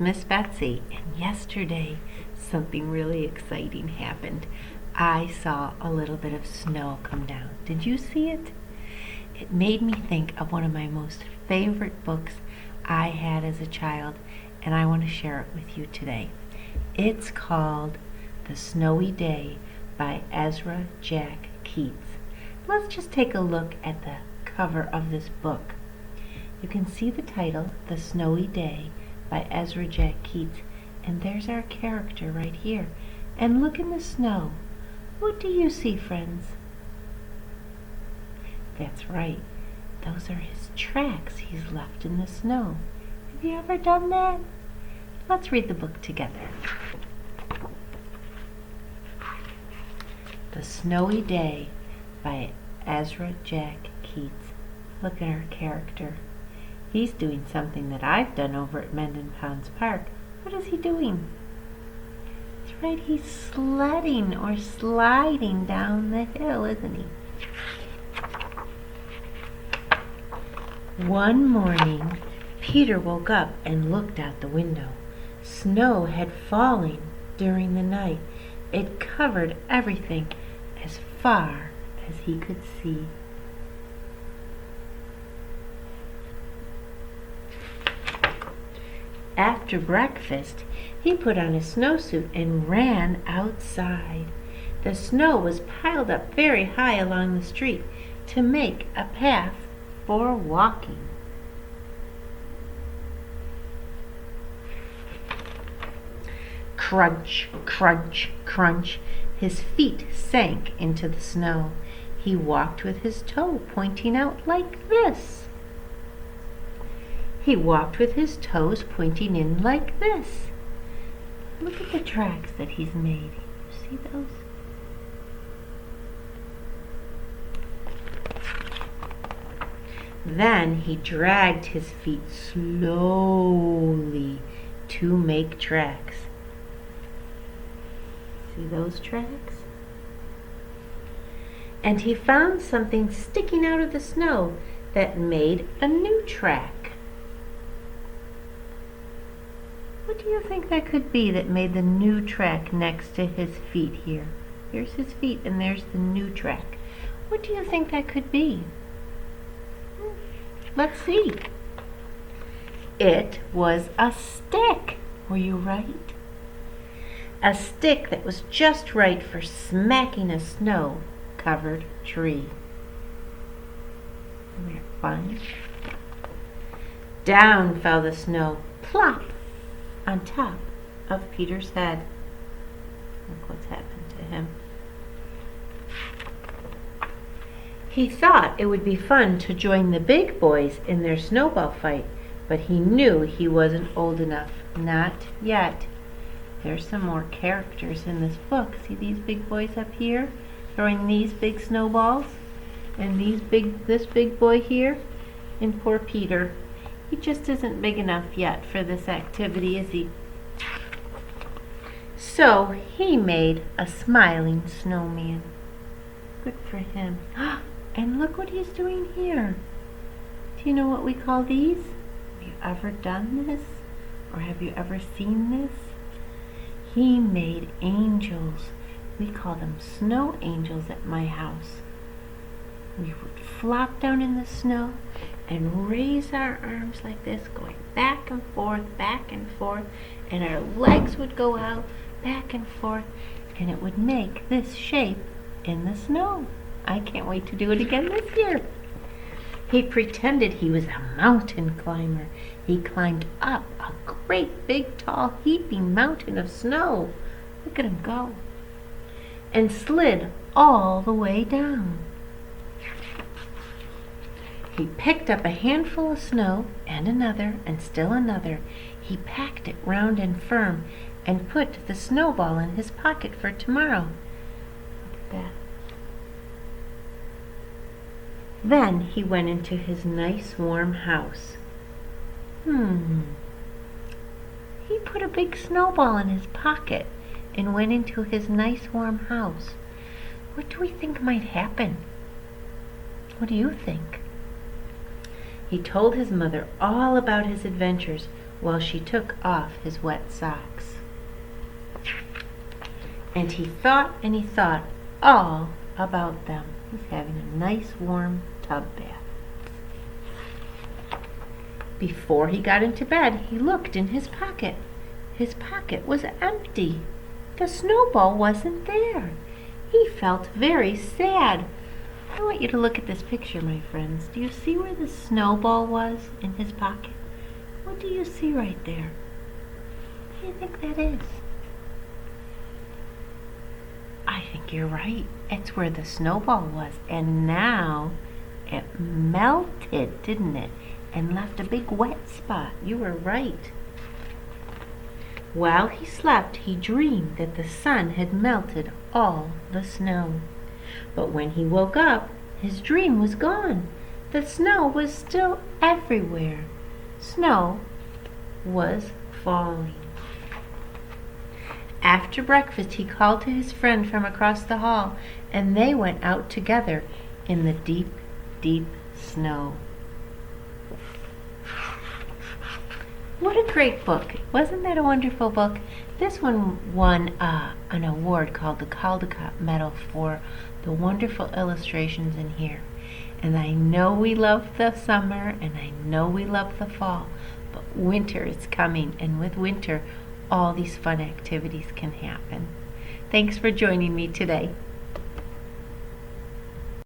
it's Miss Betsy, and yesterday something really exciting happened. I saw a little bit of snow come down. Did you see it? It made me think of one of my most favorite books I had as a child, and I want to share it with you today. It's called The Snowy Day by Ezra Jack Keats. Let's just take a look at the cover of this book. You can see the title, The Snowy Day by Ezra Jack Keats, and there's our character right here. And look in the snow. What do you see, friends? That's right. Those are his tracks he's left in the snow. Have you ever done that? Let's read the book together. The Snowy Day by Ezra Jack Keats. Look at our character. He's doing something that I've done over at Mendon Ponds Park. What is he doing? That's right, he's sledding or sliding down the hill, isn't he? One morning, Peter woke up and looked out the window. Snow had fallen during the night. It covered everything as far as he could see. After breakfast, he put on a snowsuit and ran outside. The snow was piled up very high along the street to make a path for walking. Crunch, crunch, crunch. His feet sank into the snow. He walked with his toe pointing out like this. He walked with his toes pointing in like this. Look at the tracks that he's made. You see those? Then he dragged his feet slowly to make tracks. See those tracks? And he found something sticking out of the snow that made a new track. What do you think that could be that made the new track next to his feet here? Here's his feet and there's the new track. What do you think that could be? Let's see. It was a stick. Were you right? A stick that was just right for smacking a snow-covered tree. Isn't that fun? Down fell the snow, plop, on top of Peter's head. Look what's happened to him. He thought it would be fun to join the big boys in their snowball fight, but he knew he wasn't old enough. Not yet. There's some more characters in this book. See these big boys up here throwing these big snowballs? And this big boy here? And poor Peter. He just isn't big enough yet for this activity, is he? So he made a smiling snowman. Good for him. And look what he's doing here. Do you know what we call these? Have you ever done this? Or have you ever seen this? He made angels. We call them snow angels at my house. We would flop down in the snow and raise our arms like this, going back and forth, and our legs would go out, back and forth, and it would make this shape in the snow. I can't wait to do it again this year. He pretended he was a mountain climber. He climbed up a great big tall heaping mountain of snow. Look at him go. And slid all the way down. He picked up a handful of snow and another and still another. He packed it round and firm and put the snowball in his pocket for tomorrow. Look at that. Then he went into his nice warm house. He put a big snowball in his pocket and went into his nice warm house. What do we think might happen? What do you think? He told his mother all about his adventures while she took off his wet socks. And he thought all about them. He's having a nice warm tub bath. Before he got into bed, he looked in his pocket. His pocket was empty. The snowball wasn't there. He felt very sad. I want you to look at this picture, my friends. Do you see where the snowball was in his pocket? What do you see right there? What do you think that is? I think you're right. It's where the snowball was. And now it melted, didn't it? And left a big wet spot. You were right. While he slept, he dreamed that the sun had melted all the snow. But when he woke up, his dream was gone. The snow was still everywhere. Snow was falling. After breakfast, he called to his friend from across the hall, and they went out together in the deep, deep snow. What a great book. Wasn't that a wonderful book? This one won an award called the Caldecott Medal for the wonderful illustrations in here. And I know we love the summer, and I know we love the fall, but winter is coming, and with winter, all these fun activities can happen. Thanks for joining me today.